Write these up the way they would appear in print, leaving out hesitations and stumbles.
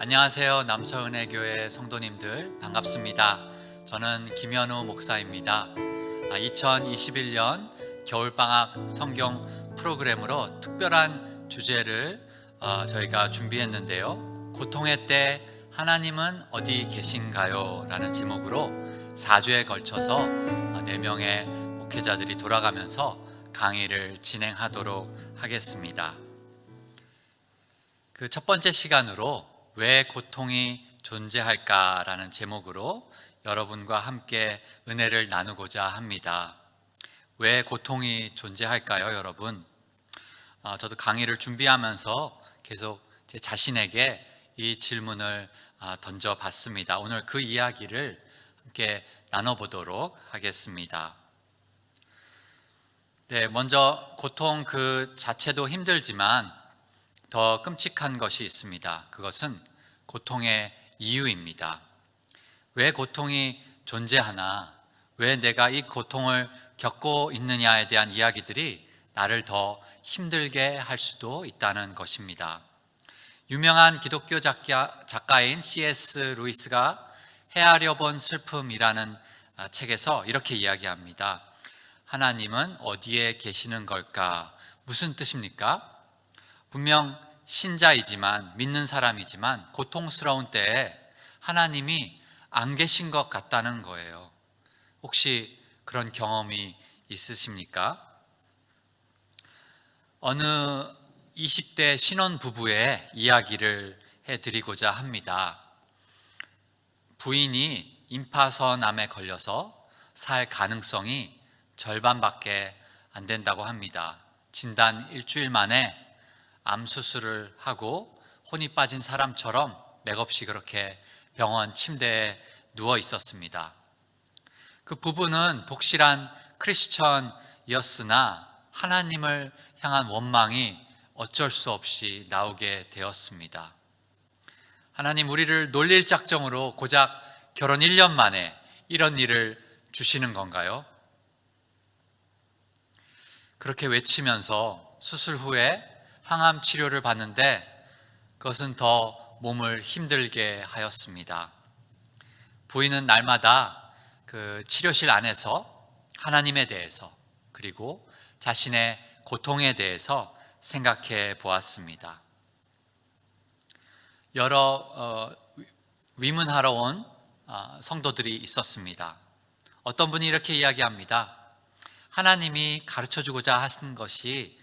안녕하세요. 남서은혜교회 성도님들 반갑습니다. 저는 김현우 목사입니다. 2021년 겨울방학 성경 프로그램으로 특별한 주제를 저희가 준비했는데요. 고통의 때 하나님은 어디 계신가요? 라는 제목으로 4주에 걸쳐서 4명의 목회자들이 돌아가면서 강의를 진행하도록 하겠습니다. 그 첫 번째 시간으로 왜 고통이 존재할까라는 제목으로 여러분과 함께 은혜를 나누고자 합니다. 왜 고통이 존재할까요, 여러분? 저도 강의를 준비하면서 계속 제 자신에게 이 질문을 던져봤습니다. 오늘 그 이야기를 함께 나눠보도록 하겠습니다. 네, 먼저 고통 그 자체도 힘들지만 더 끔찍한 것이 있습니다. 그것은 고통의 이유입니다. 왜 고통이 존재하나, 왜 내가 이 고통을 겪고 있느냐에 대한 이야기들이 나를 더 힘들게 할 수도 있다는 것입니다. 유명한 기독교 작가인 C.S. 루이스가 헤아려 본 슬픔이라는 책에서 이렇게 이야기합니다. 하나님은 어디에 계시는 걸까? 무슨 뜻입니까? 분명 신자이지만, 믿는 사람이지만 고통스러운 때에 하나님이 안 계신 것 같다는 거예요. 혹시 그런 경험이 있으십니까? 어느 20대 신혼부부의 이야기를 해드리고자 합니다. 부인이 임파선암에 걸려서 살 가능성이 절반밖에 안 된다고 합니다. 진단 일주일 만에 암 수술을 하고 혼이 빠진 사람처럼 맥없이 그렇게 병원 침대에 누워 있었습니다. 그 부부는 독실한 크리스천이었으나 하나님을 향한 원망이 어쩔 수 없이 나오게 되었습니다. 하나님, 우리를 놀릴 작정으로 고작 결혼 1년 만에 이런 일을 주시는 건가요? 그렇게 외치면서 수술 후에 항암 치료를 받는데 그것은 더 몸을 힘들게 하였습니다. 부인은 날마다 그 치료실 안에서 하나님에 대해서 그리고 자신의 고통에 대해서 생각해 보았습니다. 여러 위문하러 온 성도들이 있었습니다. 어떤 분이 이렇게 이야기합니다. 하나님이 가르쳐주고자 하신 것이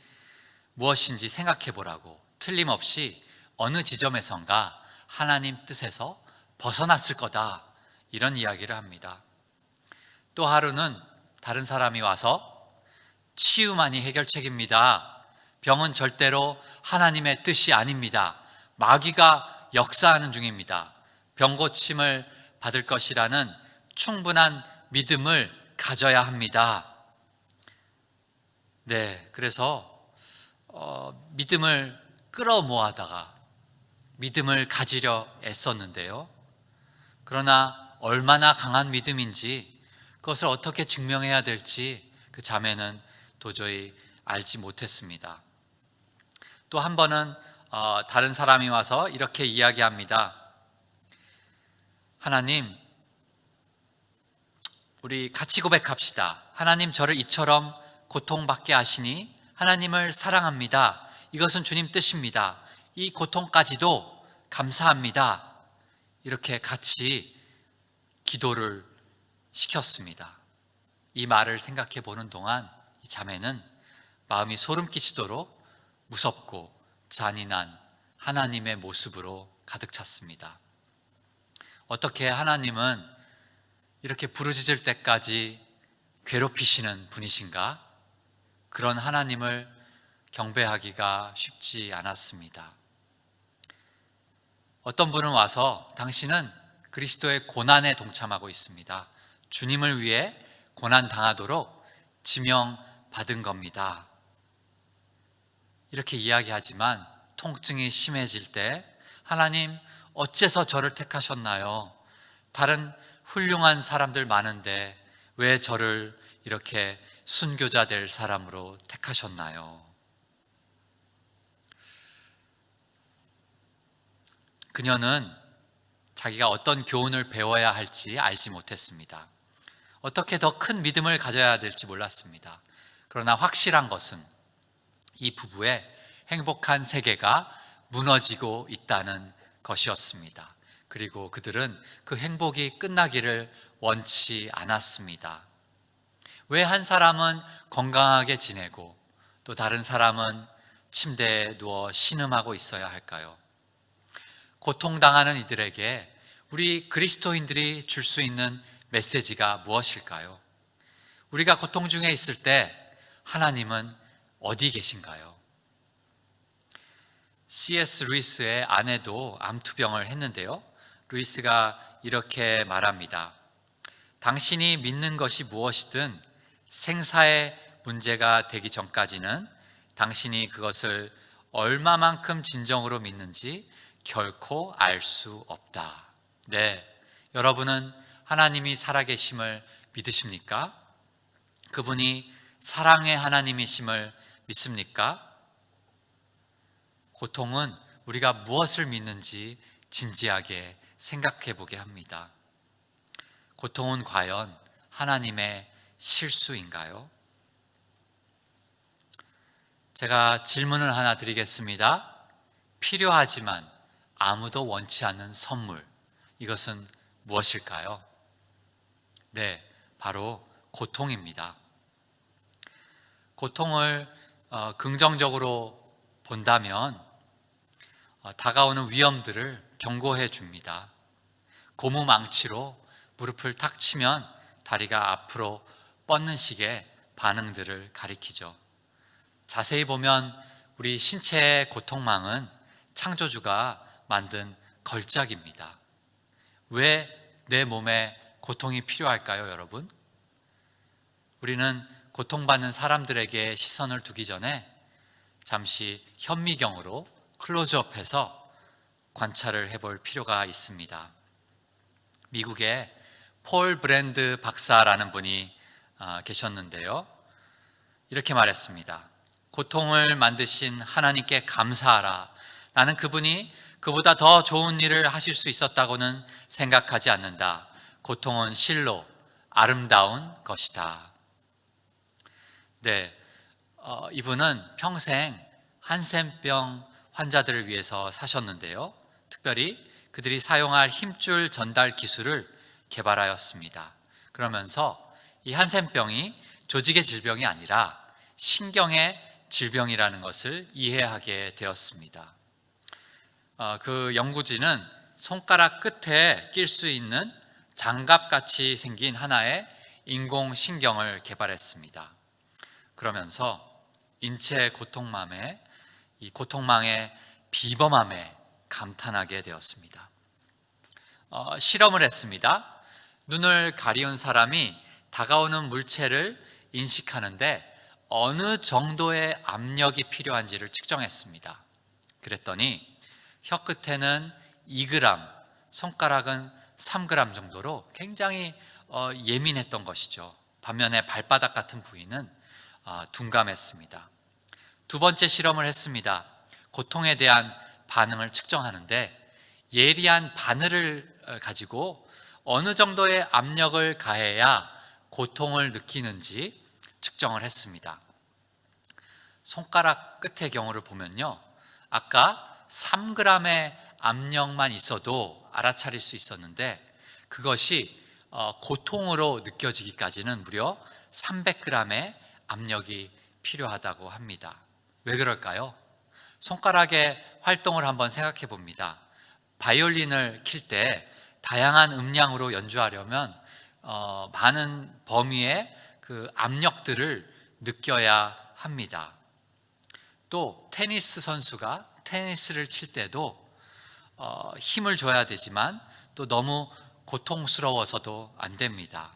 무엇인지 생각해 보라고, 틀림없이 어느 지점에선가 하나님 뜻에서 벗어났을 거다, 이런 이야기를 합니다. 또 하루는 다른 사람이 와서 치유만이 해결책입니다. 병은 절대로 하나님의 뜻이 아닙니다. 마귀가 역사하는 중입니다. 병 고침을 받을 것이라는 충분한 믿음을 가져야 합니다. 네, 그래서 믿음을 끌어모아다가 믿음을 가지려 애썼는데요. 그러나 얼마나 강한 믿음인지, 그것을 어떻게 증명해야 될지 그 자매는 도저히 알지 못했습니다. 또 한 번은 다른 사람이 와서 이렇게 이야기합니다. 하나님, 우리 같이 고백합시다. 하나님, 저를 이처럼 고통받게 하시니 하나님을 사랑합니다. 이것은 주님 뜻입니다. 이 고통까지도 감사합니다. 이렇게 같이 기도를 시켰습니다. 이 말을 생각해 보는 동안 이 자매는 마음이 소름 끼치도록 무섭고 잔인한 하나님의 모습으로 가득 찼습니다. 어떻게 하나님은 이렇게 부르짖을 때까지 괴롭히시는 분이신가? 그런 하나님을 경배하기가 쉽지 않았습니다. 어떤 분은 와서 당신은 그리스도의 고난에 동참하고 있습니다. 주님을 위해 고난 당하도록 지명받은 겁니다. 이렇게 이야기하지만 통증이 심해질 때 하나님, 어째서 저를 택하셨나요? 다른 훌륭한 사람들 많은데 왜 저를 이렇게 순교자 될 사람으로 택하셨나요? 그녀는 자기가 어떤 교훈을 배워야 할지 알지 못했습니다. 어떻게 더 큰 믿음을 가져야 될지 몰랐습니다. 그러나 확실한 것은 이 부부의 행복한 세계가 무너지고 있다는 것이었습니다. 그리고 그들은 그 행복이 끝나기를 원치 않았습니다. 왜 한 사람은 건강하게 지내고 또 다른 사람은 침대에 누워 신음하고 있어야 할까요? 고통당하는 이들에게 우리 그리스도인들이 줄 수 있는 메시지가 무엇일까요? 우리가 고통 중에 있을 때 하나님은 어디 계신가요? C.S. 루이스의 아내도 암투병을 했는데요. 루이스가 이렇게 말합니다. 당신이 믿는 것이 무엇이든 생사의 문제가 되기 전까지는 당신이 그것을 얼마만큼 진정으로 믿는지 결코 알 수 없다. 네, 여러분은 하나님이 살아계심을 믿으십니까? 그분이 사랑의 하나님이심을 믿습니까? 고통은 우리가 무엇을 믿는지 진지하게 생각해 보게 합니다. 고통은 과연 하나님의 실수인가요? 제가 질문을 하나 드리겠습니다. 필요하지만 아무도 원치 않는 선물, 이것은 무엇일까요? 네, 바로 고통입니다. 고통을 긍정적으로 본다면 다가오는 위험들을 경고해 줍니다. 고무망치로 무릎을 탁 치면 다리가 앞으로 뻗는 식의 반응들을 가리키죠. 자세히 보면 우리 신체의 고통망은 창조주가 만든 걸작입니다. 왜 내 몸에 고통이 필요할까요, 여러분? 우리는 고통받는 사람들에게 시선을 두기 전에 잠시 현미경으로 클로즈업해서 관찰을 해볼 필요가 있습니다. 미국의 폴 브랜드 박사라는 분이 계셨는데요. 이렇게 말했습니다. 고통을 만드신 하나님께 감사하라. 나는 그분이 그보다 더 좋은 일을 하실 수 있었다고는 생각하지 않는다. 고통은 실로 아름다운 것이다. 네, 이분은 평생 한센병 환자들을 위해서 사셨는데요. 특별히 그들이 사용할 힘줄 전달 기술을 개발하였습니다. 그러면서 이 한센병이 조직의 질병이 아니라 신경의 질병이라는 것을 이해하게 되었습니다. 그 연구진은 손가락 끝에 낄 수 있는 장갑같이 생긴 하나의 인공신경을 개발했습니다. 그러면서 인체의 이 고통망의 비범함에 감탄하게 되었습니다. 실험을 했습니다. 눈을 가리운 사람이 다가오는 물체를 인식하는데 어느 정도의 압력이 필요한지를 측정했습니다. 그랬더니 혀 끝에는 2g, 손가락은 3g 정도로 굉장히 예민했던 것이죠. 반면에 발바닥 같은 부위는 둔감했습니다. 두 번째 실험을 했습니다. 고통에 대한 반응을 측정하는데 예리한 바늘을 가지고 어느 정도의 압력을 가해야 고통을 느끼는지 측정을 했습니다. 손가락 끝의 경우를 보면요, 아까 3g의 압력만 있어도 알아차릴 수 있었는데 그것이 고통으로 느껴지기까지는 무려 300g의 압력이 필요하다고 합니다. 왜 그럴까요? 손가락의 활동을 한번 생각해 봅니다. 바이올린을 킬 때 다양한 음량으로 연주하려면 많은 범위의 그 압력들을 느껴야 합니다. 또 테니스 선수가 테니스를 칠 때도 힘을 줘야 되지만 또 너무 고통스러워서도 안 됩니다.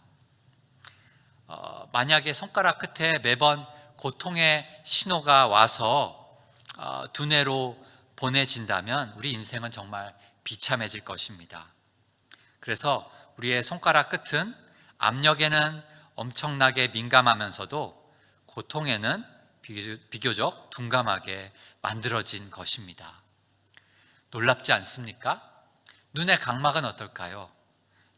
만약에 손가락 끝에 매번 고통의 신호가 와서 두뇌로 보내진다면 우리 인생은 정말 비참해질 것입니다. 그래서 우리의 손가락 끝은 압력에는 엄청나게 민감하면서도 고통에는 비교적 둔감하게 만들어진 것입니다. 놀랍지 않습니까? 눈의 각막은 어떨까요?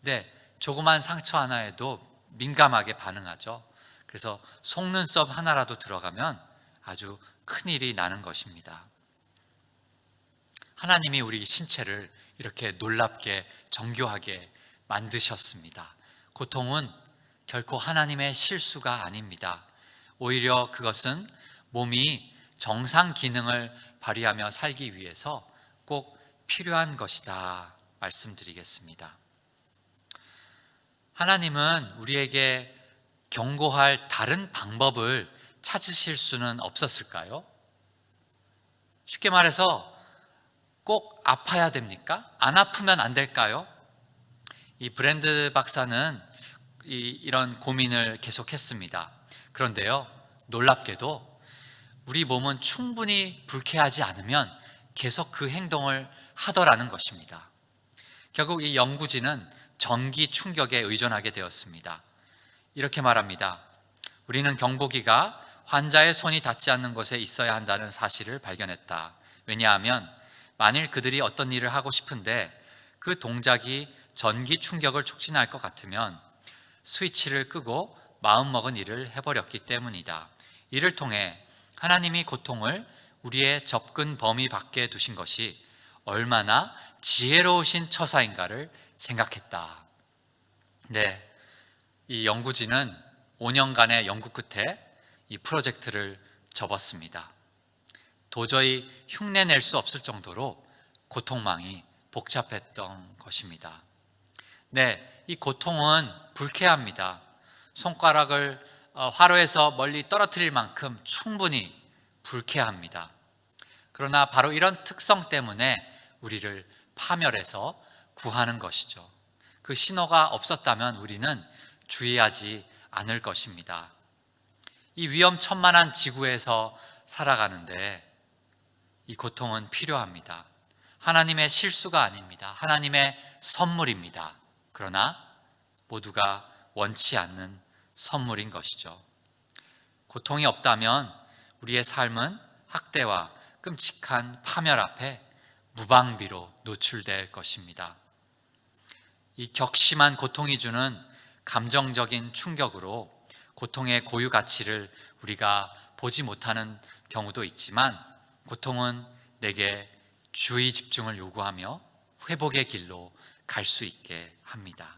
네, 조그만 상처 하나에도 민감하게 반응하죠. 그래서 속눈썹 하나라도 들어가면 아주 큰일이 나는 것입니다. 하나님이 우리 신체를 이렇게 놀랍게 정교하게 만드셨습니다. 고통은 결코 하나님의 실수가 아닙니다. 오히려 그것은 몸이 정상 기능을 발휘하며 살기 위해서 꼭 필요한 것이다 말씀드리겠습니다. 하나님은 우리에게 경고할 다른 방법을 찾으실 수는 없었을까요? 쉽게 말해서 꼭 아파야 됩니까? 안 아프면 안 될까요? 이 브랜드 박사는 이런 고민을 계속했습니다. 그런데요, 놀랍게도 우리 몸은 충분히 불쾌하지 않으면 계속 그 행동을 하더라는 것입니다. 결국 이 연구진은 전기 충격에 의존하게 되었습니다. 이렇게 말합니다. 우리는 경보기가 환자의 손이 닿지 않는 곳에 있어야 한다는 사실을 발견했다. 왜냐하면 만일 그들이 어떤 일을 하고 싶은데 그 동작이 전기 충격을 촉진할 것 같으면 스위치를 끄고 마음먹은 일을 해버렸기 때문이다. 이를 통해 하나님이 고통을 우리의 접근 범위 밖에 두신 것이 얼마나 지혜로우신 처사인가를 생각했다. 네, 이 연구진은 5년간의 연구 끝에 이 프로젝트를 접었습니다. 도저히 흉내낼 수 없을 정도로 고통망이 복잡했던 것입니다. 네, 이 고통은 불쾌합니다. 손가락을 화로에서 멀리 떨어뜨릴 만큼 충분히 불쾌합니다. 그러나 바로 이런 특성 때문에 우리를 파멸해서 구하는 것이죠. 그 신호가 없었다면 우리는 주의하지 않을 것입니다. 이 위험천만한 지구에서 살아가는데 이 고통은 필요합니다. 하나님의 실수가 아닙니다. 하나님의 선물입니다. 그러나 모두가 원치 않는 선물인 것이죠. 고통이 없다면 우리의 삶은 학대와 끔찍한 파멸 앞에 무방비로 노출될 것입니다. 이 격심한 고통이 주는 감정적인 충격으로 고통의 고유 가치를 우리가 보지 못하는 경우도 있지만 고통은 내게 주의 집중을 요구하며 회복의 길로 갈 수 있게 합니다.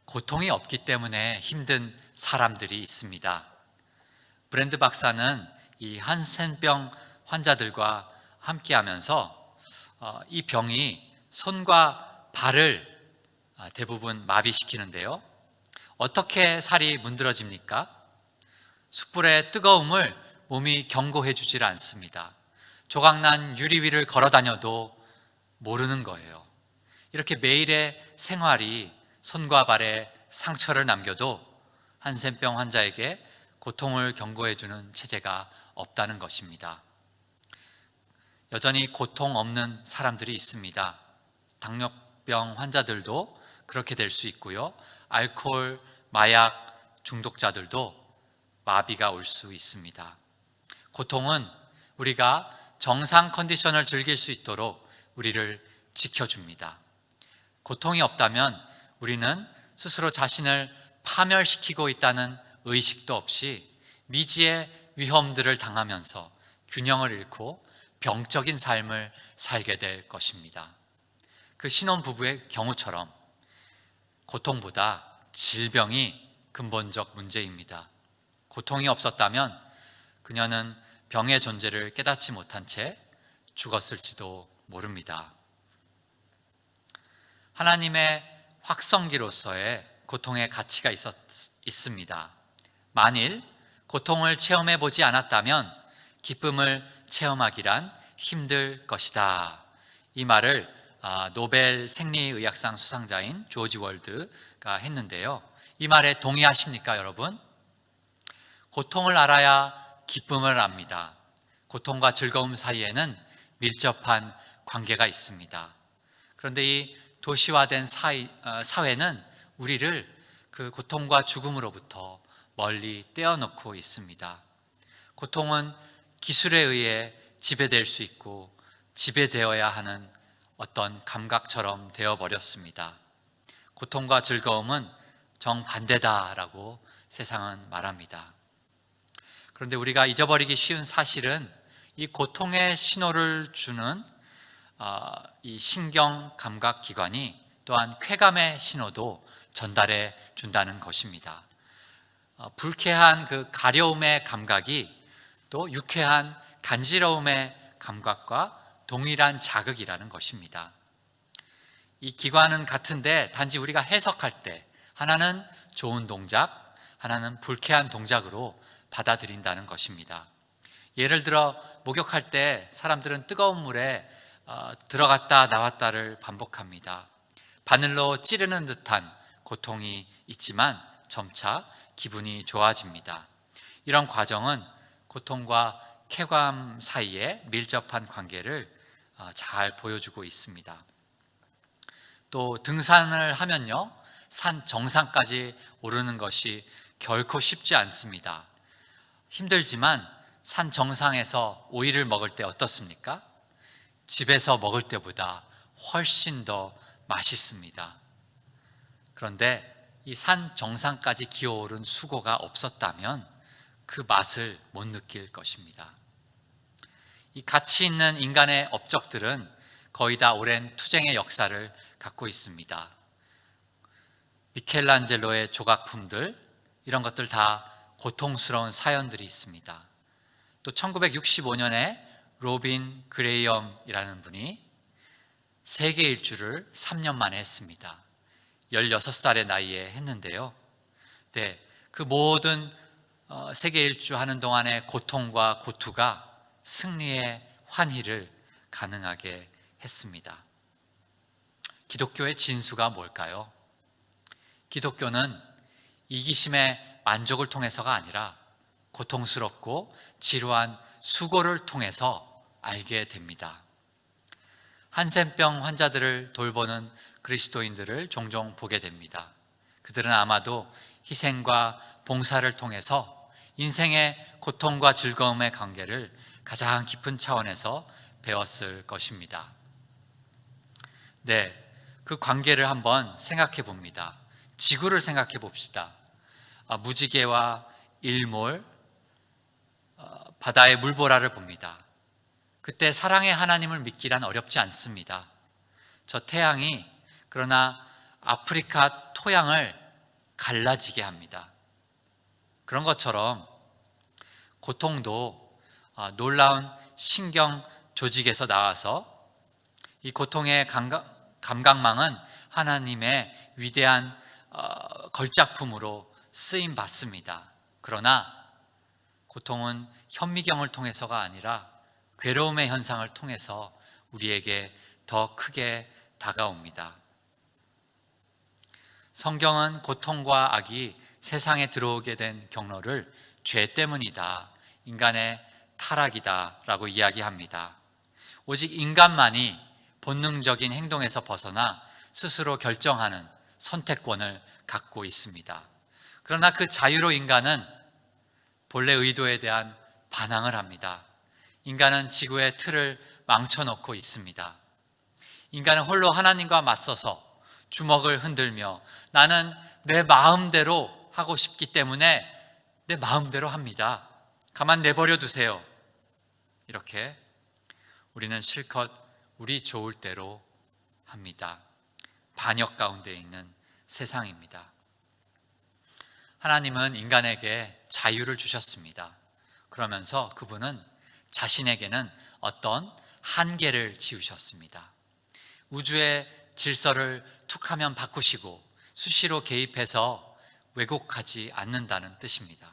고통이 없기 때문에 힘든 사람들이 있습니다. 브랜드 박사는 이 한센병 환자들과 함께하면서 이 병이 손과 발을 대부분 마비시키는데요. 어떻게 살이 문드러집니까? 숯불의 뜨거움을 몸이 경고해 주질 않습니다. 조각난 유리 위를 걸어 다녀도 모르는 거예요. 이렇게 매일의 생활이 손과 발에 상처를 남겨도 한센병 환자에게 고통을 경고해 주는 체제가 없다는 것입니다. 여전히 고통 없는 사람들이 있습니다. 당뇨병 환자들도 그렇게 될 수 있고요. 알코올, 마약 중독자들도 마비가 올 수 있습니다. 고통은 우리가 정상 컨디션을 즐길 수 있도록 우리를 지켜줍니다. 고통이 없다면 우리는 스스로 자신을 파멸시키고 있다는 의식도 없이 미지의 위험들을 당하면서 균형을 잃고 병적인 삶을 살게 될 것입니다. 그 신혼부부의 경우처럼 고통보다 질병이 근본적 문제입니다. 고통이 없었다면 그녀는 병의 존재를 깨닫지 못한 채 죽었을지도 모릅니다. 하나님의 확성기로서의 고통의 가치가 있습니다. 만일 고통을 체험해 보지 않았다면 기쁨을 체험하기란 힘들 것이다. 이 말을 노벨 생리의학상 수상자인 조지 월드가 했는데요. 이 말에 동의하십니까, 여러분? 고통을 알아야 기쁨을 압니다. 고통과 즐거움 사이에는 밀접한 관계가 있습니다. 그런데 이 도시화된 사회는 우리를 그 고통과 죽음으로부터 멀리 떼어놓고 있습니다. 고통은 기술에 의해 지배될 수 있고 지배되어야 하는 어떤 감각처럼 되어버렸습니다. 고통과 즐거움은 정반대다라고 세상은 말합니다. 그런데 우리가 잊어버리기 쉬운 사실은 이 고통의 신호를 주는 이 신경 감각 기관이 또한 쾌감의 신호도 전달해 준다는 것입니다. 불쾌한 그 가려움의 감각이 또 유쾌한 간지러움의 감각과 동일한 자극이라는 것입니다. 이 기관은 같은데 단지 우리가 해석할 때 하나는 좋은 동작, 하나는 불쾌한 동작으로 받아들인다는 것입니다. 예를 들어 목욕할 때 사람들은 뜨거운 물에 들어갔다 나왔다를 반복합니다. 바늘로 찌르는 듯한 고통이 있지만 점차 기분이 좋아집니다. 이런 과정은 고통과 쾌감 사이에 밀접한 관계를 잘 보여주고 있습니다. 또 등산을 하면요, 산 정상까지 오르는 것이 결코 쉽지 않습니다. 힘들지만 산 정상에서 오이를 먹을 때 어떻습니까? 집에서 먹을 때보다 훨씬 더 맛있습니다. 그런데 이 산 정상까지 기어오른 수고가 없었다면 그 맛을 못 느낄 것입니다. 이 가치 있는 인간의 업적들은 거의 다 오랜 투쟁의 역사를 갖고 있습니다. 미켈란젤로의 조각품들, 이런 것들 다 고통스러운 사연들이 있습니다. 또 1965년에 로빈 그레이엄이라는 분이 세계 일주를 3년 만에 했습니다. 16살의 나이에 했는데요. 네, 그 모든 세계 일주 하는 동안의 고통과 고투가 승리의 환희를 가능하게 했습니다. 기독교의 진수가 뭘까요? 기독교는 이기심의 만족을 통해서가 아니라 고통스럽고 지루한 수고를 통해서 알게 됩니다. 한센병 환자들을 돌보는 그리스도인들을 종종 보게 됩니다. 그들은 아마도 희생과 봉사를 통해서 인생의 고통과 즐거움의 관계를 가장 깊은 차원에서 배웠을 것입니다. 네, 그 관계를 한번 생각해 봅니다. 지구를 생각해 봅시다. 무지개와 일몰, 바다의 물보라를 봅니다. 그때 사랑의 하나님을 믿기란 어렵지 않습니다. 저 태양이 그러나 아프리카 토양을 갈라지게 합니다. 그런 것처럼 고통도 놀라운 신경 조직에서 나와서 이 고통의 감각망은 하나님의 위대한 걸작품으로 쓰임 받습니다. 그러나 고통은 현미경을 통해서가 아니라 괴로움의 현상을 통해서 우리에게 더 크게 다가옵니다. 성경은 고통과 악이 세상에 들어오게 된 경로를 죄 때문이다, 인간의 타락이다 라고 이야기합니다. 오직 인간만이 본능적인 행동에서 벗어나 스스로 결정하는 선택권을 갖고 있습니다. 그러나 그 자유로 인간은 본래 의도에 대한 반항을 합니다. 인간은 지구의 틀을 망쳐놓고 있습니다. 인간은 홀로 하나님과 맞서서 주먹을 흔들며 나는 내 마음대로 하고 싶기 때문에 내 마음대로 합니다. 가만 내버려 두세요. 이렇게 우리는 실컷 우리 좋을 대로 합니다. 반역 가운데 있는 세상입니다. 하나님은 인간에게 자유를 주셨습니다. 그러면서 그분은 자신에게는 어떤 한계를 지으셨습니다. 우주의 질서를 툭하면 바꾸시고 수시로 개입해서 왜곡하지 않는다는 뜻입니다.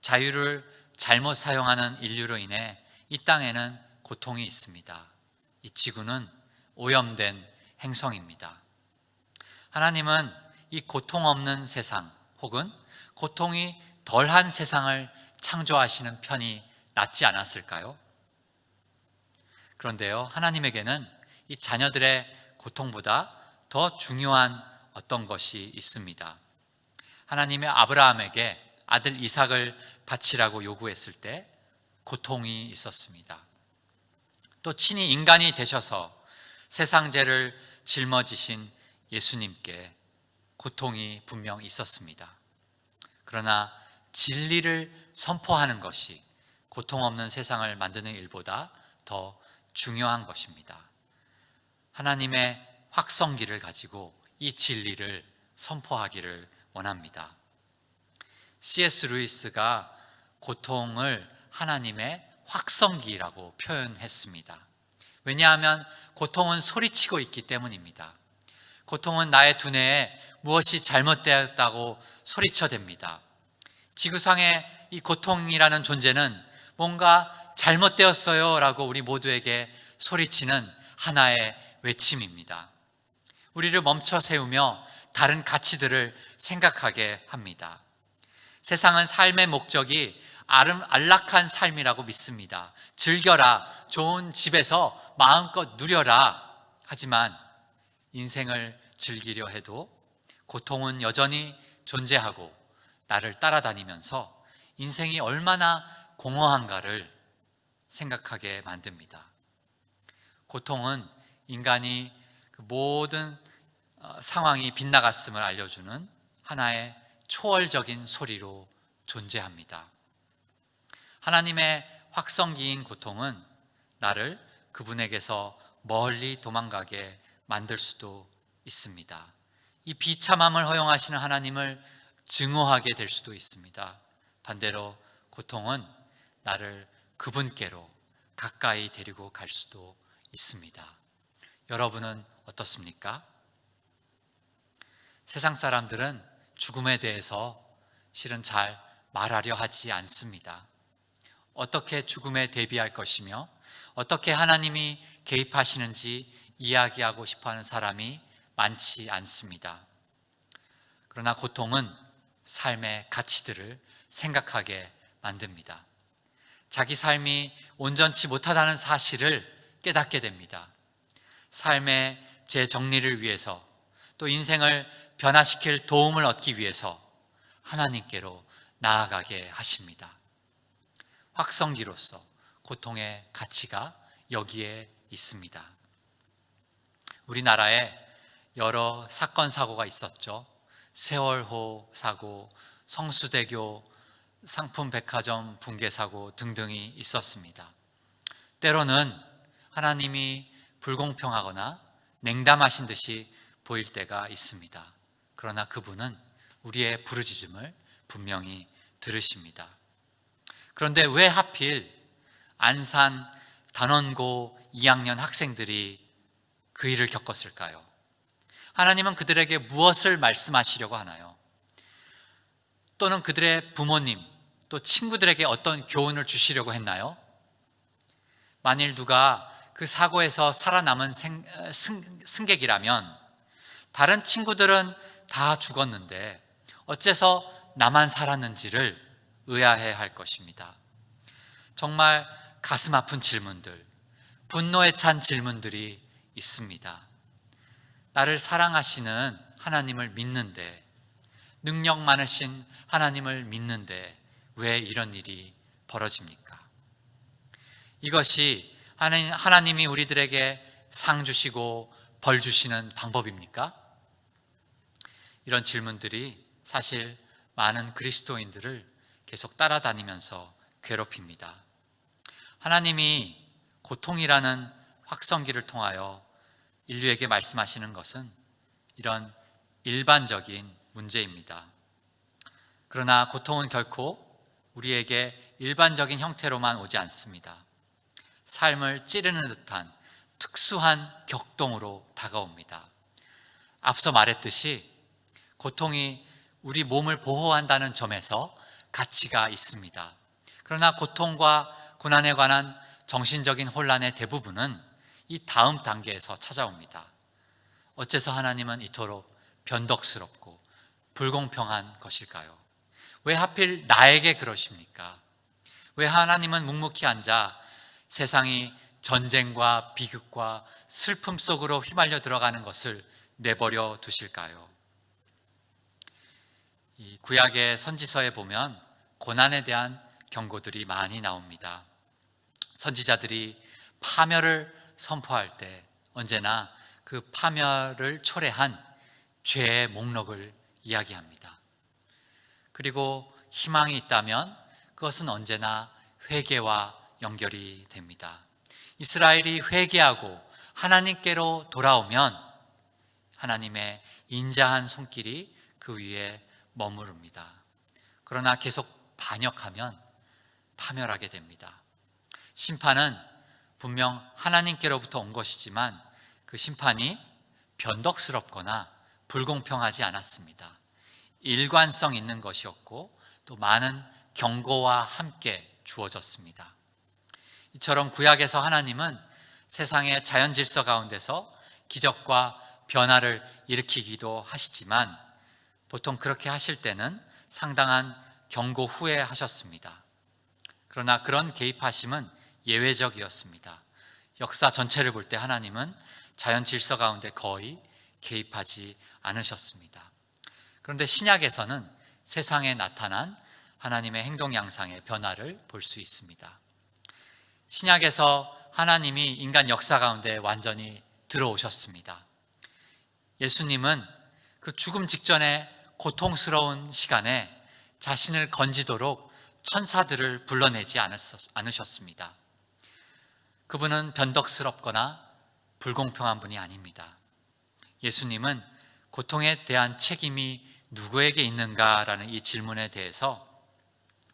자유를 잘못 사용하는 인류로 인해 이 땅에는 고통이 있습니다. 이 지구는 오염된 행성입니다. 하나님은 이 고통 없는 세상 혹은 고통이 덜한 세상을 창조하시는 편이 낫지 않았을까요? 그런데요, 하나님에게는 이 자녀들의 고통보다 더 중요한 어떤 것이 있습니다. 하나님의 아브라함에게 아들 이삭을 바치라고 요구했을 때 고통이 있었습니다. 또 친히 인간이 되셔서 세상 죄를 짊어지신 예수님께 고통이 분명 있었습니다. 그러나 진리를 선포하는 것이 고통 없는 세상을 만드는 일보다 더 중요한 것입니다. 하나님의 확성기를 가지고 이 진리를 선포하기를 원합니다. C.S. 루이스가 고통을 하나님의 확성기라고 표현했습니다. 왜냐하면 고통은 소리치고 있기 때문입니다. 고통은 나의 두뇌에 무엇이 잘못되었다고 소리쳐댑니다. 지구상의 이 고통이라는 존재는 뭔가 잘못되었어요 라고 우리 모두에게 소리치는 하나의 외침입니다. 우리를 멈춰 세우며 다른 가치들을 생각하게 합니다. 세상은 삶의 목적이 안락한 삶이라고 믿습니다. 즐겨라, 좋은 집에서 마음껏 누려라. 하지만 인생을 즐기려 해도 고통은 여전히 존재하고 나를 따라다니면서 인생이 얼마나 공허한가를 생각하게 만듭니다. 고통은 인간이 그 모든 상황이 빗나갔음을 알려주는 하나의 초월적인 소리로 존재합니다. 하나님의 확성기인 고통은 나를 그분에게서 멀리 도망가게 만들 수도 있습니다. 이 비참함을 허용하시는 하나님을 증오하게 될 수도 있습니다. 반대로 고통은 나를 그분께로 가까이 데리고 갈 수도 있습니다. 여러분은 어떻습니까? 세상 사람들은 죽음에 대해서 실은 잘 말하려 하지 않습니다. 어떻게 죽음에 대비할 것이며 어떻게 하나님이 개입하시는지 이야기하고 싶어하는 사람이 많지 않습니다. 그러나 고통은 삶의 가치들을 생각하게 만듭니다. 자기 삶이 온전치 못하다는 사실을 깨닫게 됩니다. 삶의 재정리를 위해서 또 인생을 변화시킬 도움을 얻기 위해서 하나님께로 나아가게 하십니다. 확성기로서 고통의 가치가 여기에 있습니다. 우리나라에 여러 사건 사고가 있었죠. 세월호 사고, 성수대교 상품 백화점 붕괴 사고 등등이 있었습니다. 때로는 하나님이 불공평하거나 냉담하신 듯이 보일 때가 있습니다. 그러나 그분은 우리의 부르짖음을 분명히 들으십니다. 그런데 왜 하필 안산 단원고 2학년 학생들이 그 일을 겪었을까요? 하나님은 그들에게 무엇을 말씀하시려고 하나요? 또는 그들의 부모님, 또 친구들에게 어떤 교훈을 주시려고 했나요? 만일 누가 그 사고에서 살아남은 승객이라면 다른 친구들은 다 죽었는데 어째서 나만 살았는지를 의아해 할 것입니다. 정말 가슴 아픈 질문들, 분노에 찬 질문들이 있습니다. 나를 사랑하시는 하나님을 믿는데, 능력 많으신 하나님을 믿는데 왜 이런 일이 벌어집니까? 이것이 하나님이 우리들에게 상 주시고 벌 주시는 방법입니까? 이런 질문들이 사실 많은 그리스도인들을 계속 따라다니면서 괴롭힙니다. 하나님이 고통이라는 확성기를 통하여 인류에게 말씀하시는 것은 이런 일반적인 문제입니다. 그러나 고통은 결코 우리에게 일반적인 형태로만 오지 않습니다. 삶을 찌르는 듯한 특수한 격동으로 다가옵니다. 앞서 말했듯이 고통이 우리 몸을 보호한다는 점에서 가치가 있습니다. 그러나 고통과 고난에 관한 정신적인 혼란의 대부분은 이 다음 단계에서 찾아옵니다. 어째서 하나님은 이토록 변덕스럽고 불공평한 것일까요? 왜 하필 나에게 그러십니까? 왜 하나님은 묵묵히 앉아 세상이 전쟁과 비극과 슬픔 속으로 휘말려 들어가는 것을 내버려 두실까요? 이 구약의 선지서에 보면 고난에 대한 경고들이 많이 나옵니다. 선지자들이 파멸을 선포할 때 언제나 그 파멸을 초래한 죄의 목록을 이야기합니다. 그리고 희망이 있다면 그것은 언제나 회개와 연결이 됩니다. 이스라엘이 회개하고 하나님께로 돌아오면 하나님의 인자한 손길이 그 위에 머무릅니다. 그러나 계속 반역하면 파멸하게 됩니다. 심판은 분명 하나님께로부터 온 것이지만 그 심판이 변덕스럽거나 불공평하지 않았습니다. 일관성 있는 것이었고 또 많은 경고와 함께 주어졌습니다. 이처럼 구약에서 하나님은 세상의 자연 질서 가운데서 기적과 변화를 일으키기도 하시지만 보통 그렇게 하실 때는 상당한 경고 후에 하셨습니다. 그러나 그런 개입하심은 예외적이었습니다. 역사 전체를 볼 때 하나님은 자연 질서 가운데 거의 개입하지 않으셨습니다. 그런데 신약에서는 세상에 나타난 하나님의 행동 양상의 변화를 볼 수 있습니다. 신약에서 하나님이 인간 역사 가운데 완전히 들어오셨습니다. 예수님은 그 죽음 직전의 고통스러운 시간에 자신을 건지도록 천사들을 불러내지 않으셨습니다. 그분은 변덕스럽거나 불공평한 분이 아닙니다. 예수님은 고통에 대한 책임이 누구에게 있는가라는 이 질문에 대해서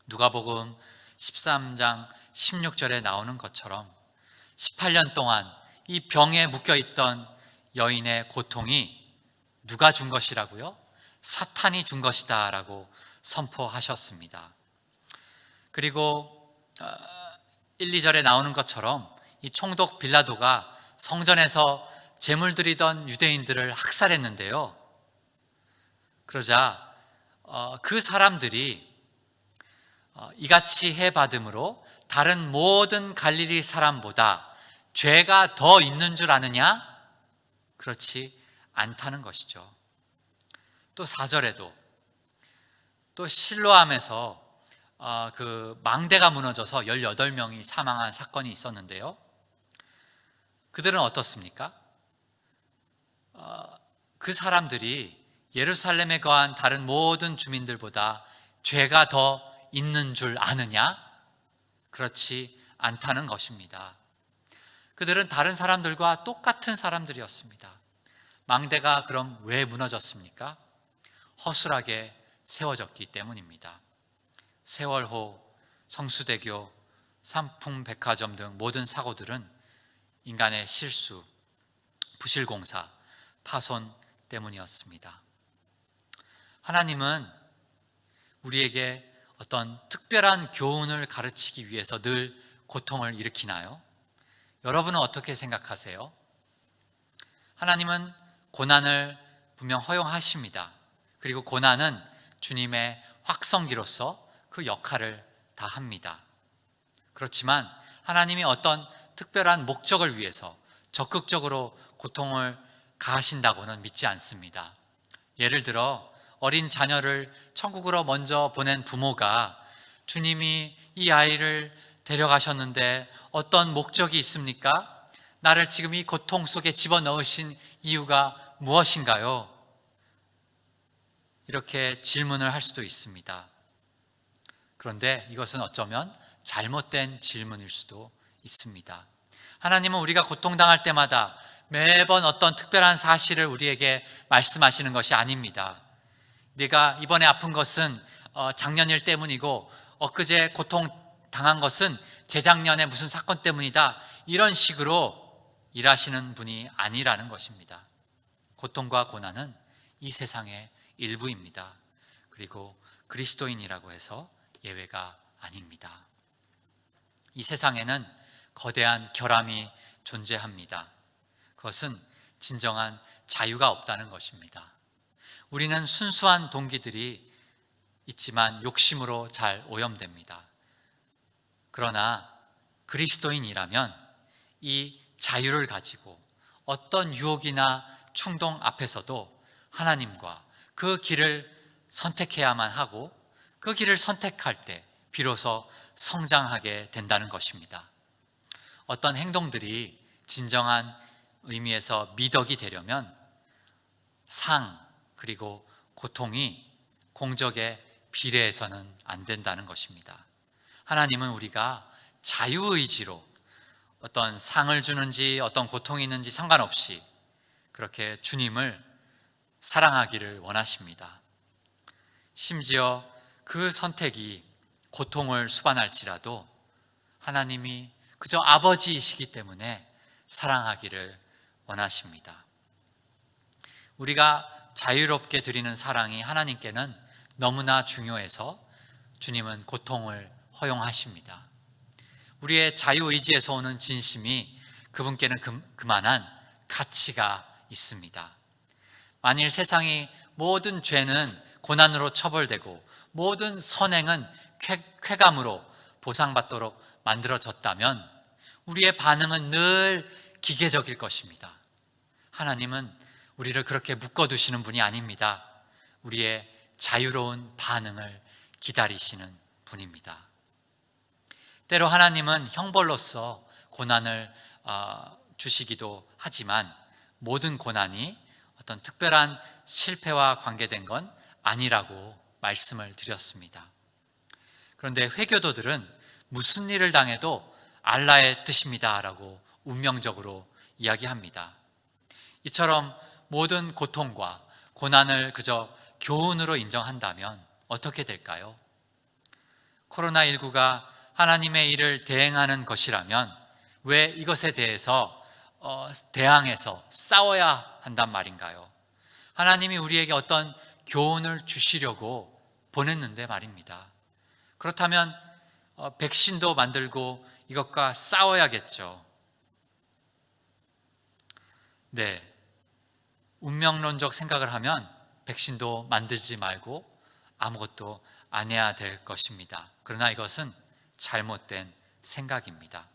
누가복음 13장 16절에 나오는 것처럼 18년 동안 이 병에 묶여있던 여인의 고통이 누가 준 것이라고요? 사탄이 준 것이다 라고 선포하셨습니다. 그리고 1, 2절에 나오는 것처럼 이 총독 빌라도가 성전에서 제물 드리던 유대인들을 학살했는데요. 그러자 그 사람들이 이같이 해받음으로 다른 모든 갈릴리 사람보다 죄가 더 있는 줄 아느냐? 그렇지 않다는 것이죠. 또 4절에도 또 실로암에서 그 망대가 무너져서 18명이 사망한 사건이 있었는데요. 그들은 어떻습니까? 그 사람들이 예루살렘에 거한 다른 모든 주민들보다 죄가 더 있는 줄 아느냐? 그렇지 않다는 것입니다. 그들은 다른 사람들과 똑같은 사람들이었습니다. 망대가 그럼 왜 무너졌습니까? 허술하게 세워졌기 때문입니다. 세월호, 성수대교, 삼풍백화점 등 모든 사고들은 인간의 실수, 부실공사, 파손 때문이었습니다. 하나님은 우리에게 어떤 특별한 교훈을 가르치기 위해서 늘 고통을 일으키나요? 여러분은 어떻게 생각하세요? 하나님은 고난을 분명 허용하십니다. 그리고 고난은 주님의 확성기로서 그 역할을 다 합니다. 그렇지만 하나님이 어떤 특별한 목적을 위해서 적극적으로 고통을 가하신다고는 믿지 않습니다. 예를 들어 어린 자녀를 천국으로 먼저 보낸 부모가 주님이 이 아이를 데려가셨는데 어떤 목적이 있습니까? 나를 지금 이 고통 속에 집어넣으신 이유가 무엇인가요? 이렇게 질문을 할 수도 있습니다. 그런데 이것은 어쩌면 잘못된 질문일 수도 있습니다. 하나님은 우리가 고통당할 때마다 매번 어떤 특별한 사실을 우리에게 말씀하시는 것이 아닙니다. 네가 이번에 아픈 것은 작년일 때문이고 엊그제 고통당한 것은 재작년에 무슨 사건 때문이다, 이런 식으로 일하시는 분이 아니라는 것입니다. 고통과 고난은 이 세상의 일부입니다. 그리고 그리스도인이라고 해서 예외가 아닙니다. 이 세상에는 거대한 결함이 존재합니다. 그것은 진정한 자유가 없다는 것입니다. 우리는 순수한 동기들이 있지만 욕심으로 잘 오염됩니다. 그러나 그리스도인이라면 이 자유를 가지고 어떤 유혹이나 충동 앞에서도 하나님과 그 길을 선택해야만 하고 그 길을 선택할 때 비로소 성장하게 된다는 것입니다. 어떤 행동들이 진정한 의미에서 미덕이 되려면 상 그리고 고통이 공적에 비례해서는 안 된다는 것입니다. 하나님은 우리가 자유의지로 어떤 상을 주는지 어떤 고통이 있는지 상관없이 그렇게 주님을 사랑하기를 원하십니다. 심지어 그 선택이 고통을 수반할지라도 하나님이 그저 아버지이시기 때문에 사랑하기를 원하십니다. 우리가 자유롭게 드리는 사랑이 하나님께는 너무나 중요해서 주님은 고통을 허용하십니다. 우리의 자유의지에서 오는 진심이 그분께는 그만한 가치가 있습니다. 만일 세상이 모든 죄는 고난으로 처벌되고 모든 선행은 쾌감으로 보상받도록 만들어졌다면 우리의 반응은 늘 기계적일 것입니다. 하나님은 우리를 그렇게 묶어두시는 분이 아닙니다. 우리의 자유로운 반응을 기다리시는 분입니다. 때로 하나님은 형벌로서 고난을 주시기도 하지만 모든 고난이 어떤 특별한 실패와 관계된 건 아니라고 말씀을 드렸습니다. 그런데 회교도들은 무슨 일을 당해도 알라의 뜻입니다 라고 운명적으로 이야기합니다. 이처럼 모든 고통과 고난을 그저 교훈으로 인정한다면 어떻게 될까요? 코로나19가 하나님의 일을 대행하는 것이라면 왜 이것에 대해서 대항해서 싸워야 한단 말인가요? 하나님이 우리에게 어떤 교훈을 주시려고 보냈는데 말입니다. 그렇다면 백신도 만들고 이것과 싸워야겠죠. 네, 운명론적 생각을 하면 백신도 만들지 말고 아무것도 안 해야 될 것입니다. 그러나 이것은 잘못된 생각입니다.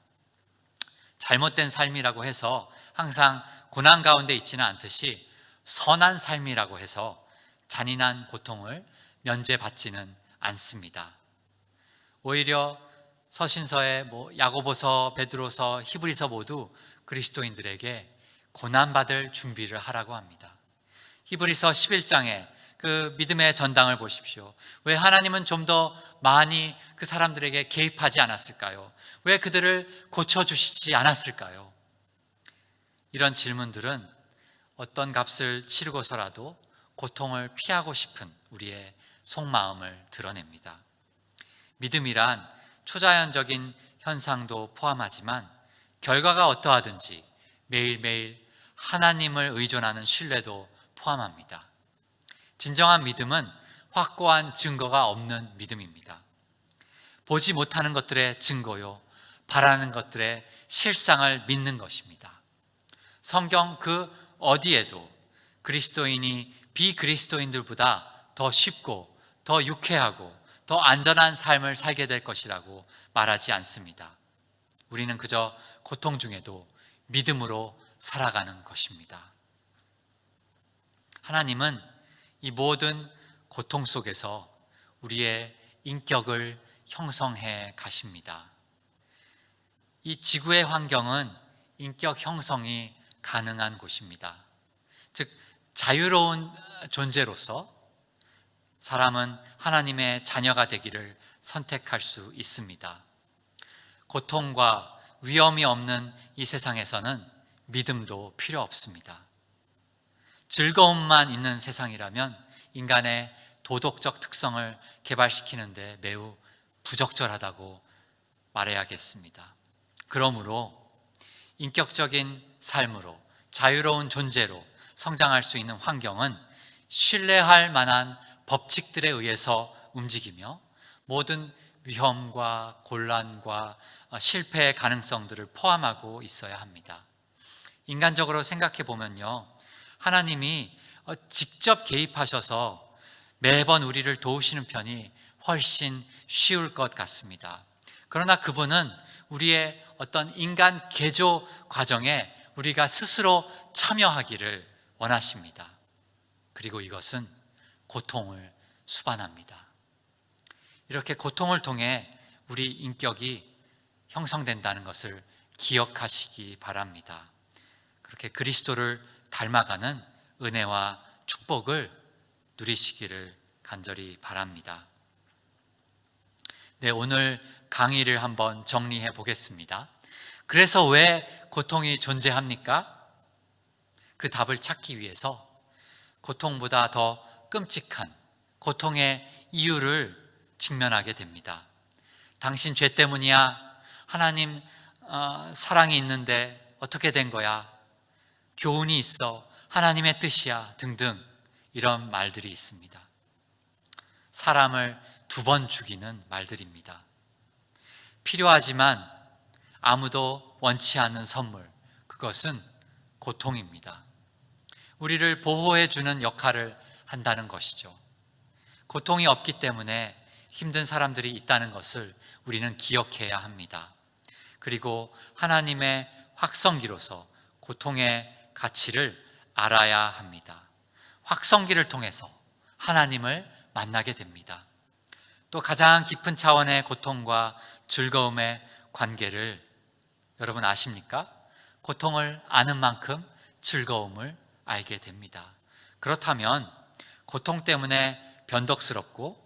잘못된 삶이라고 해서 항상 고난 가운데 있지는 않듯이 선한 삶이라고 해서 잔인한 고통을 면제받지는 않습니다. 오히려 서신서에 야고보서, 베드로서, 히브리서 모두 그리스도인들에게 고난받을 준비를 하라고 합니다. 히브리서 11장에 그 믿음의 전당을 보십시오. 왜 하나님은 좀 더 많이 그 사람들에게 개입하지 않았을까요? 왜 그들을 고쳐주시지 않았을까요? 이런 질문들은 어떤 값을 치르고서라도 고통을 피하고 싶은 우리의 속마음을 드러냅니다. 믿음이란 초자연적인 현상도 포함하지만 결과가 어떠하든지 매일매일 하나님을 의존하는 신뢰도 포함합니다. 진정한 믿음은 확고한 증거가 없는 믿음입니다. 보지 못하는 것들의 증거요, 바라는 것들의 실상을 믿는 것입니다. 성경 그 어디에도 그리스도인이 비그리스도인들보다 더 쉽고 더 유쾌하고 더 안전한 삶을 살게 될 것이라고 말하지 않습니다. 우리는 그저 고통 중에도 믿음으로 살아가는 것입니다. 하나님은 이 모든 고통 속에서 우리의 인격을 형성해 가십니다. 이 지구의 환경은 인격 형성이 가능한 곳입니다. 즉, 자유로운 존재로서 사람은 하나님의 자녀가 되기를 선택할 수 있습니다. 고통과 위험이 없는 이 세상에서는 믿음도 필요 없습니다. 즐거움만 있는 세상이라면 인간의 도덕적 특성을 개발시키는데 매우 부적절하다고 말해야겠습니다. 그러므로 인격적인 삶으로 자유로운 존재로 성장할 수 있는 환경은 신뢰할 만한 법칙들에 의해서 움직이며 모든 위험과 곤란과 실패의 가능성들을 포함하고 있어야 합니다. 인간적으로 생각해 보면요, 하나님이 직접 개입하셔서 매번 우리를 도우시는 편이 훨씬 쉬울 것 같습니다. 그러나 그분은 우리의 어떤 인간 개조 과정에 우리가 스스로 참여하기를 원하십니다. 그리고 이것은 고통을 수반합니다. 이렇게 고통을 통해 우리 인격이 형성된다는 것을 기억하시기 바랍니다. 그렇게 그리스도를 닮아가는 은혜와 축복을 누리시기를 간절히 바랍니다. 네, 오늘 강의를 한번 정리해 보겠습니다. 그래서 왜 고통이 존재합니까? 그 답을 찾기 위해서 고통보다 더 끔찍한 고통의 이유를 직면하게 됩니다. 당신 죄 때문이야. 하나님 사랑이 있는데 어떻게 된 거야? 교훈이 있어. 하나님의 뜻이야. 등등 이런 말들이 있습니다. 사람을 2번 죽이는 말들입니다. 필요하지만 아무도 원치 않는 선물, 그것은 고통입니다. 우리를 보호해 주는 역할을 한다는 것이죠. 고통이 없기 때문에 힘든 사람들이 있다는 것을 우리는 기억해야 합니다. 그리고 하나님의 확성기로서 고통의 가치를 알아야 합니다. 확성기를 통해서 하나님을 만나게 됩니다. 또 가장 깊은 차원의 고통과 즐거움의 관계를 여러분 아십니까? 고통을 아는 만큼 즐거움을 알게 됩니다. 그렇다면 고통 때문에 변덕스럽고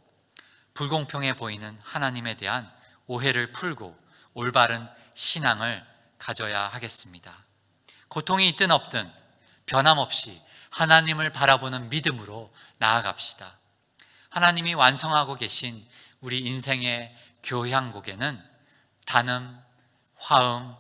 불공평해 보이는 하나님에 대한 오해를 풀고 올바른 신앙을 가져야 하겠습니다. 고통이 있든 없든 변함없이 하나님을 바라보는 믿음으로 나아갑시다. 하나님이 완성하고 계신 우리 인생의 교향곡에는 단음, 화음,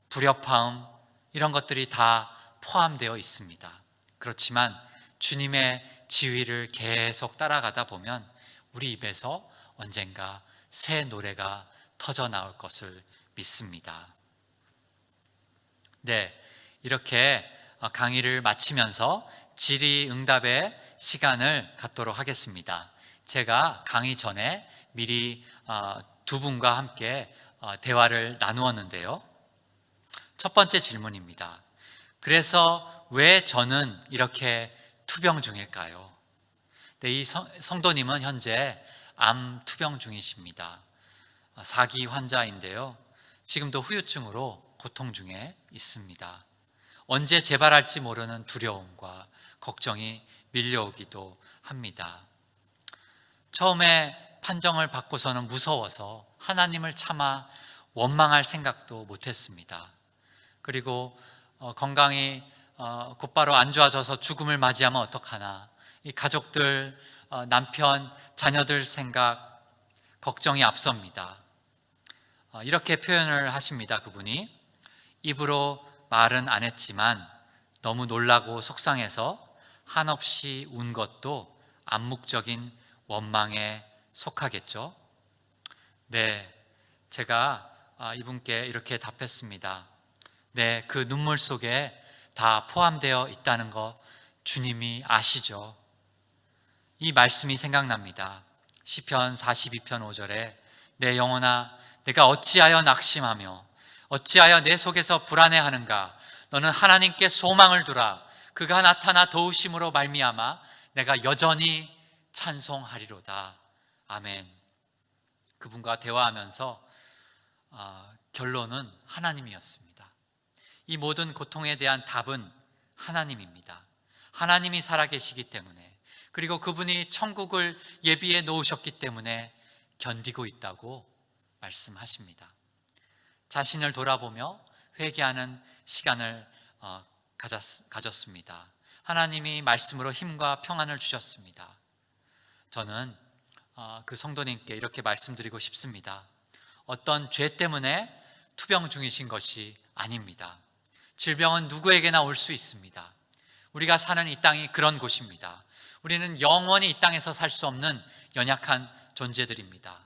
불협화음 이런 것들이 다 포함되어 있습니다. 그렇지만 주님의 지휘를 계속 따라가다 보면 우리 입에서 언젠가 새 노래가 터져 나올 것을 믿습니다. 네, 이렇게 강의를 마치면서 질의응답의 시간을 갖도록 하겠습니다. 제가 강의 전에 미리 2분과 함께 대화를 나누었는데요. 첫 번째 질문입니다. 그래서 왜 저는 이렇게 투병 중일까요? 네, 이 성도님은 현재 암 투병 중이십니다. 4기 환자인데요. 지금도 후유증으로 고통 중에 있습니다. 언제 재발할지 모르는 두려움과 걱정이 밀려오기도 합니다. 처음에 판정을 받고서는 무서워서 하나님을 차마 원망할 생각도 못했습니다. 그리고 건강이 곧바로 안 좋아져서 죽음을 맞이하면 어떡하나, 이 가족들, 남편, 자녀들 생각, 걱정이 앞섭니다. 이렇게 표현을 하십니다. 그분이 입으로 말은 안 했지만 너무 놀라고 속상해서 한없이 운 것도 암묵적인 원망에 속하겠죠. 네, 제가 이분께 이렇게 답했습니다. 네, 그 눈물 속에 다 포함되어 있다는 거 주님이 아시죠? 이 말씀이 생각납니다. 시편 42편 5절에 내 영혼아 내가 어찌하여 낙심하며 어찌하여 내 속에서 불안해하는가? 너는 하나님께 소망을 두라. 그가 나타나 도우심으로 말미암아 내가 여전히 찬송하리로다. 아멘. 그분과 대화하면서 결론은 하나님이었습니다. 이 모든 고통에 대한 답은 하나님입니다. 하나님이 살아계시기 때문에, 그리고 그분이 천국을 예비해 놓으셨기 때문에 견디고 있다고 말씀하십니다. 자신을 돌아보며 회개하는 시간을 가졌습니다. 하나님이 말씀으로 힘과 평안을 주셨습니다. 저는 그 성도님께 이렇게 말씀드리고 싶습니다. 어떤 죄 때문에 투병 중이신 것이 아닙니다. 질병은 누구에게나 올 수 있습니다. 우리가 사는 이 땅이 그런 곳입니다. 우리는 영원히 이 땅에서 살 수 없는 연약한 존재들입니다.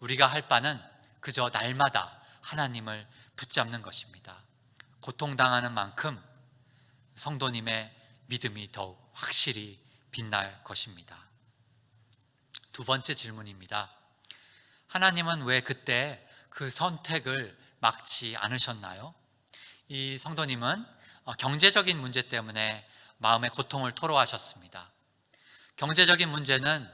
우리가 할 바는 그저 날마다 하나님을 붙잡는 것입니다. 고통당하는 만큼 성도님의 믿음이 더욱 확실히 빛날 것입니다. 2번째 질문입니다. 하나님은 왜 그때 그 선택을 막지 않으셨나요? 이 성도님은 경제적인 문제 때문에 마음의 고통을 토로하셨습니다. 경제적인 문제는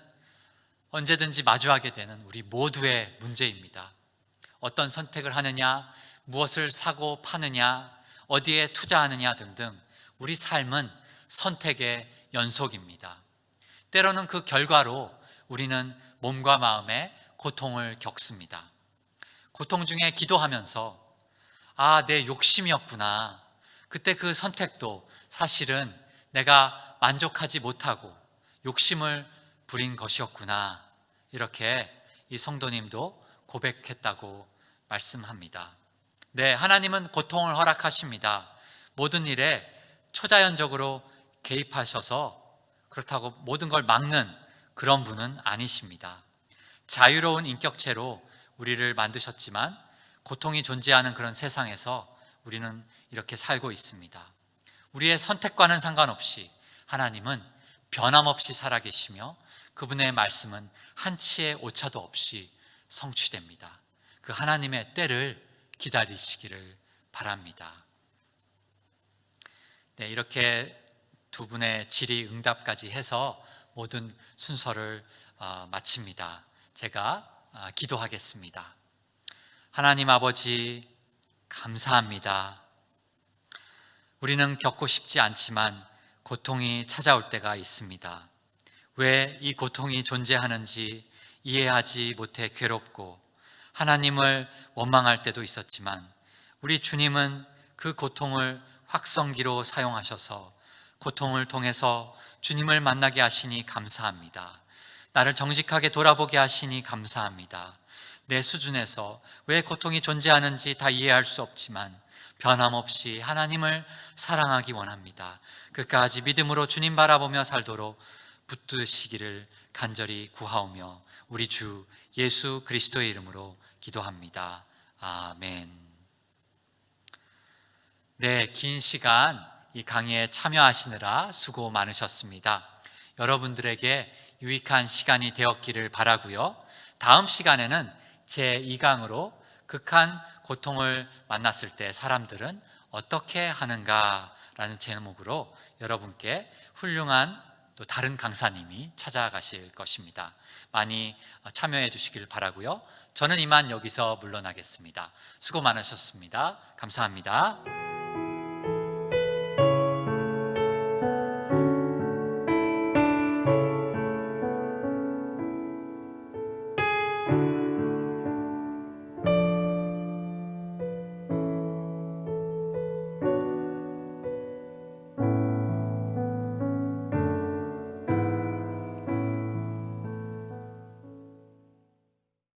언제든지 마주하게 되는 우리 모두의 문제입니다. 어떤 선택을 하느냐, 무엇을 사고 파느냐, 어디에 투자하느냐 등등 우리 삶은 선택의 연속입니다. 때로는 그 결과로 우리는 몸과 마음의 고통을 겪습니다. 고통 중에 기도하면서 내 욕심이었구나. 그때 그 선택도 사실은 내가 만족하지 못하고 욕심을 부린 것이었구나. 이렇게 이 성도님도 고백했다고 말씀합니다. 네, 하나님은 고통을 허락하십니다. 모든 일에 초자연적으로 개입하셔서 그렇다고 모든 걸 막는 그런 분은 아니십니다. 자유로운 인격체로 우리를 만드셨지만 고통이 존재하는 그런 세상에서 우리는 이렇게 살고 있습니다. 우리의 선택과는 상관없이 하나님은 변함없이 살아계시며 그분의 말씀은 한치의 오차도 없이 성취됩니다. 그 하나님의 때를 기다리시기를 바랍니다. 네, 이렇게 두 분의 질의응답까지 해서 모든 순서를 마칩니다. 제가 기도하겠습니다. 하나님 아버지, 감사합니다. 우리는 겪고 싶지 않지만 고통이 찾아올 때가 있습니다. 왜 이 고통이 존재하는지 이해하지 못해 괴롭고 하나님을 원망할 때도 있었지만 우리 주님은 그 고통을 확성기로 사용하셔서 고통을 통해서 주님을 만나게 하시니 감사합니다. 나를 정직하게 돌아보게 하시니 감사합니다. 내 수준에서 왜 고통이 존재하는지 다 이해할 수 없지만 변함없이 하나님을 사랑하기 원합니다. 끝까지 믿음으로 주님 바라보며 살도록 붙드시기를 간절히 구하오며 우리 주 예수 그리스도의 이름으로 기도합니다. 아멘. 네, 긴 시간 이 강의에 참여하시느라 수고 많으셨습니다. 여러분들에게 유익한 시간이 되었기를 바라고요. 다음 시간에는 제2강으로 극한 고통을 만났을 때 사람들은 어떻게 하는가라는 제목으로 여러분께 훌륭한 또 다른 강사님이 찾아가실 것입니다. 많이 참여해 주시길 바라고요. 저는 이만 여기서 물러나겠습니다. 수고 많으셨습니다. 감사합니다.